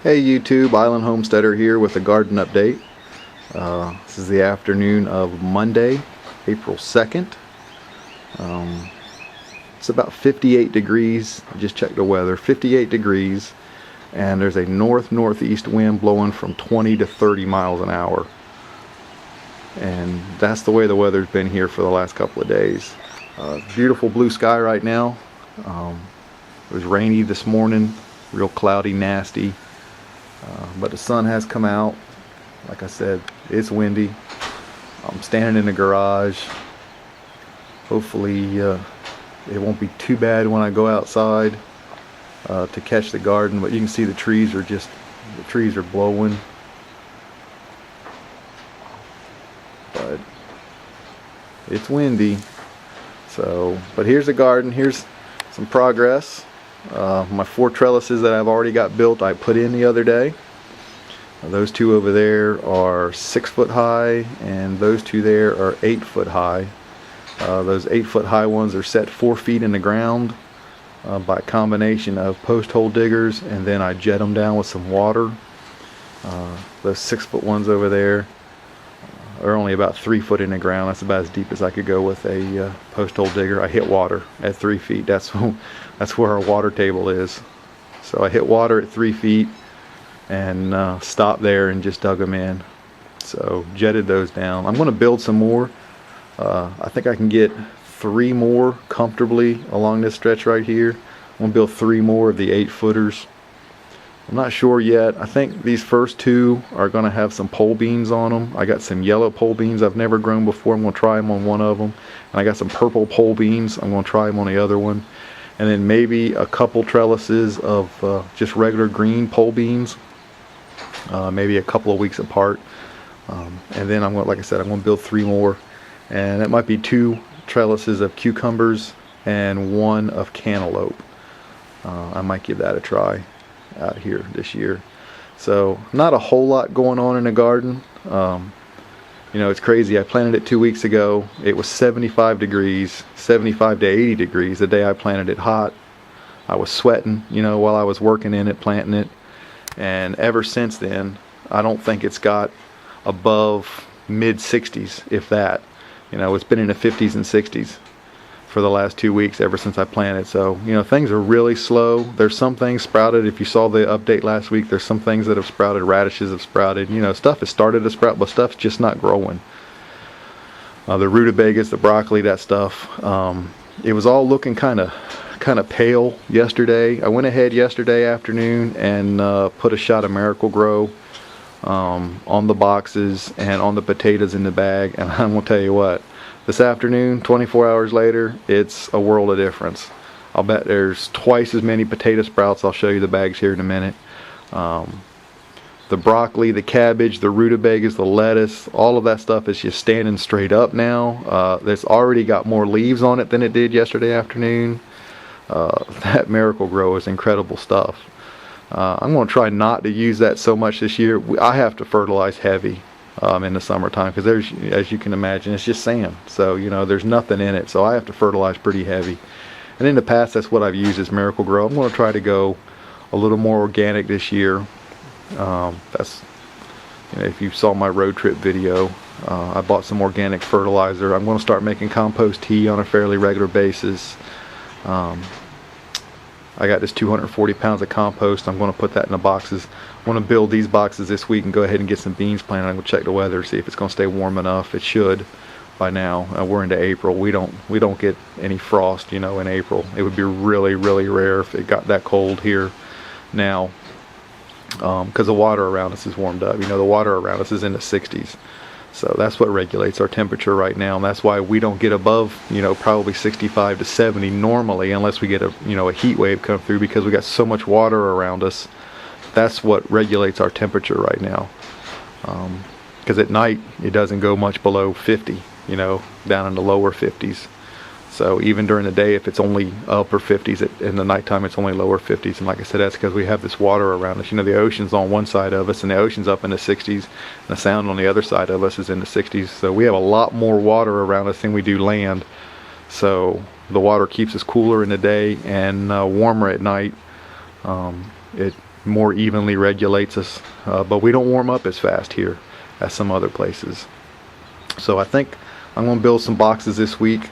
Hey YouTube, Island Homesteader here with a garden update. This is the afternoon of Monday, April 2nd. It's about 58 degrees. I just checked the weather. 58 degrees, and there's a northeast wind blowing from 20 to 30 miles an hour. And that's the way the weather's been here for the last couple of days. Beautiful blue sky right now. It was rainy this morning, real cloudy, nasty. But the sun has come out. Like I said, it's windy. I'm standing in the garage. Hopefully it won't be too bad when I go outside to catch the garden, but you can see the trees are blowing. But it's windy. So, but here's the garden. Here's some progress. My 4 trellises that I've already got built, I put in the other day. Those 2 over there are 6 foot high, and those 2 there are 8 foot high. Those 8 foot high ones are set 4 feet in the ground by a combination of post hole diggers, and then I jet them down with some water. Those 6 foot ones over there are only about 3 foot in the ground. That's about as deep as I could go with a post hole digger. I hit water at 3 feet. That's where our water table is. So I hit water at 3 feet and stopped there and just dug them in. So jetted those down. I'm going to build some more. I think I can get 3 more comfortably along this stretch right here. I'm going to build 3 more of the 8 footers. I'm not sure yet. I think these first 2 are going to have some pole beans on them. I got some yellow pole beans I've never grown before. I'm going to try them on one of them. And I got some purple pole beans. I'm going to try them on the other one. And then maybe a couple trellises of just regular green pole beans. Maybe a couple of weeks apart. And then I'm going, like I said, I'm going to build 3 more. And it might be 2 trellises of cucumbers and 1 of cantaloupe. I might give that a try out here this year. So not a whole lot going on in the garden. You know, it's crazy. I planted it 2 weeks ago. It was 75 degrees, 75 to 80 degrees the day I planted it hot. I was sweating, you know, while I was working in it, planting it. And ever since then, I don't think it's got above mid 60s, if that. You know, it's been in the 50s and 60s for the last 2 weeks ever since I planted. So, you know, things are really slow. There's some things sprouted. If you saw the update last week, there's some things that have sprouted. Radishes have sprouted. You know, stuff has started to sprout, but stuff's just not growing. The rutabagas, the broccoli, that stuff. It was all looking kind of pale yesterday. I went ahead yesterday afternoon and put a shot of Miracle-Gro on the boxes and on the potatoes in the bag. And I'm going to tell you what. This afternoon, 24 hours later, it's a world of difference. I'll bet there's twice as many potato sprouts. I'll show you the bags here in a minute. The broccoli, the cabbage, the rutabagas, the lettuce, all of that stuff is just standing straight up now. It's already got more leaves on it than it did yesterday afternoon. That Miracle-Gro is incredible stuff. I'm going to try not to use that so much this year. I have to fertilize heavy in the summertime because there's, as you can imagine, it's just sand. So, you know, there's nothing in it. So I have to fertilize pretty heavy. And in the past, that's what I've used as Miracle-Gro. I'm going to try to go a little more organic this year. That's, you know, if you saw my road trip video, I bought some organic fertilizer. I'm going to start making compost tea on a fairly regular basis. I got this 240 pounds of compost. I'm going to put that in the boxes. I want to build these boxes this week and go ahead and get some beans planted. I'm going to check the weather, see if it's going to stay warm enough. It should by now. We're into April. We don't get any frost, you know, in April. It would be really, really rare if it got that cold here now, because the water around us is warmed up. You know, the water around us is in the 60s. So that's what regulates our temperature right now, and that's why we don't get above, you know, probably 65 to 70 normally, unless we get a, you know, a heat wave come through, because we got so much water around us. That's what regulates our temperature right now. Because at night it doesn't go much below 50, you know, down in the lower 50s. So even during the day, if it's only upper 50s, in the nighttime it's only lower 50s. And like I said, that's because we have this water around us. You know, the ocean's on one side of us, and the ocean's up in the 60s, and the sound on the other side of us is in the 60s. So we have a lot more water around us than we do land. So the water keeps us cooler in the day and warmer at night. more evenly regulates us, but we don't warm up as fast here as some other places. So I think I'm going to build some boxes this week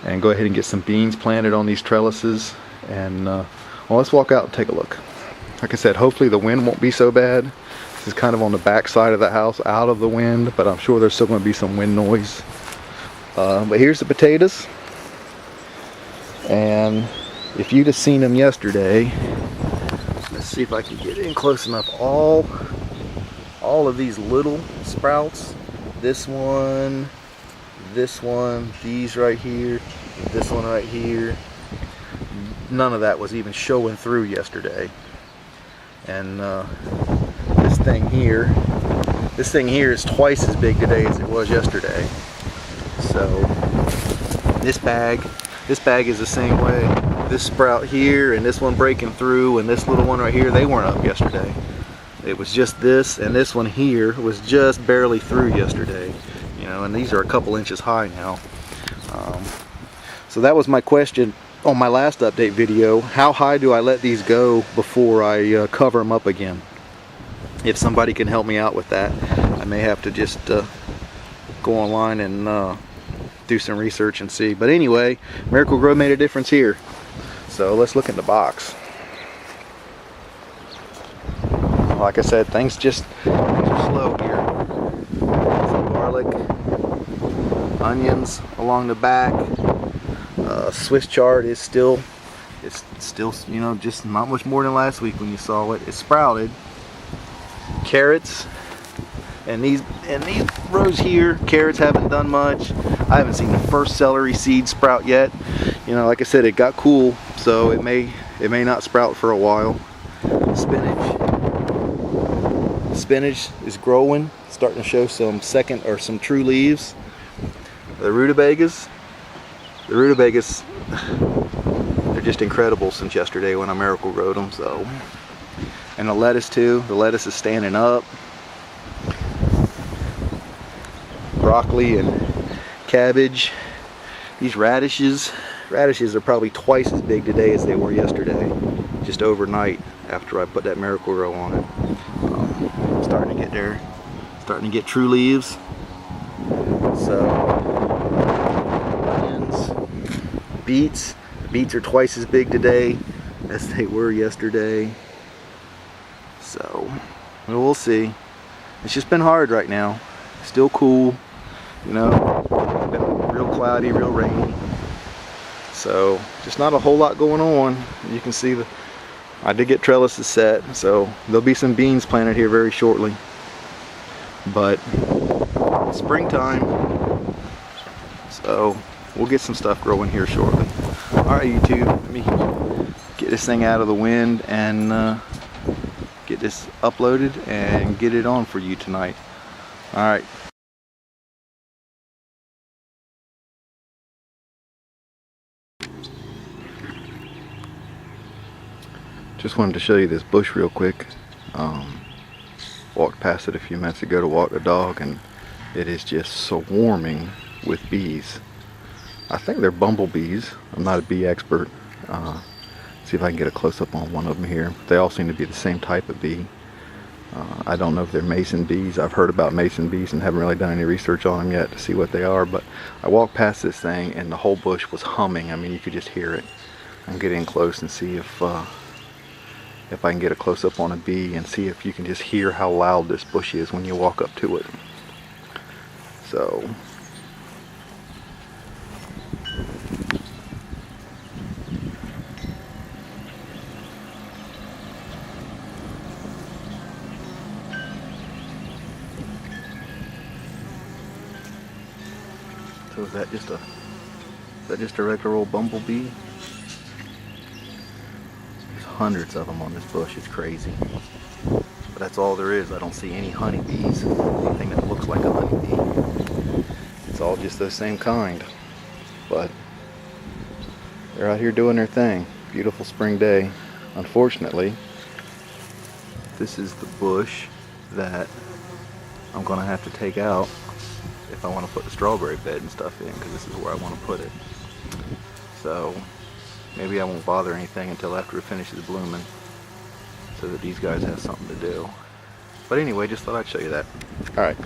and go ahead and get some beans planted on these trellises, and well, let's walk out and take a look. Like I said, hopefully the wind won't be so bad. This is kind of on the back side of the house, out of the wind, but I'm sure there's still going to be some wind noise. But here's the potatoes, and if you'd have seen them yesterday, let's see if I can get in close enough. All of these little sprouts, this one, these right here, this one right here, none of that was even showing through yesterday. And this thing here is twice as big today as it was yesterday. So this bag is the same way. This sprout here and this one breaking through and this little one right here, they weren't up yesterday. It was just this, and this one here was just barely through yesterday. You know, and these are a couple inches high now. So that was my question on my last update video. How high do I let these go before I cover them up again? If somebody can help me out with that, I may have to just go online and do some research and see. But anyway, Miracle-Gro made a difference here. So let's look in the box. Like I said, things are slow here. Some garlic, onions along the back. Swiss chard is still, you know, just not much more than last week when you saw it. It sprouted. Carrots, and these rows here, carrots haven't done much. I haven't seen the first celery seed sprout yet. You know, like I said, it got cool, so it may not sprout for a while. Spinach is growing, starting to show some some true leaves. The rutabagas, they're just incredible since yesterday when I Miracle-Gro'd them. So, and the lettuce too. The lettuce is standing up. Broccoli and cabbage. These radishes are probably twice as big today as they were yesterday, just overnight after I put that Miracle-Gro on it. Starting to get there, starting to get true leaves. So onions, beets. The beets are twice as big today as they were yesterday. So we'll see. It's just been hard right now. Still cool, you know. Been real cloudy, real rainy. So just not a whole lot going on. You can see I did get trellises set, so there'll be some beans planted here very shortly. But it's springtime, so we'll get some stuff growing here shortly. Alright YouTube, let me get this thing out of the wind and get this uploaded and get it on for you tonight. Alright. Just wanted to show you this bush real quick. Walked past it a few minutes ago to walk the dog, and it is just swarming with bees. I think they're bumblebees. I'm not a bee expert. See if I can get a close-up on one of them here. They all seem to be the same type of bee. I don't know if they're mason bees. I've heard about mason bees and haven't really done any research on them yet to see what they are, but I walked past this thing and the whole bush was humming. I mean, you could just hear it. I'm getting close and see if I can get a close-up on a bee and see if you can just hear how loud this bush is when you walk up to it. So is that just a regular old bumblebee? Hundreds of them on this bush. It's crazy. But that's all there is. I don't see any honeybees, anything that looks like a honeybee. It's all just the same kind. But they're out here doing their thing. Beautiful spring day. Unfortunately, this is the bush that I'm gonna have to take out if I want to put the strawberry bed and stuff in, because this is where I want to put it. So maybe I won't bother anything until after it finishes blooming. so that these guys have something to do. But anyway, just thought I'd show you that. Alright.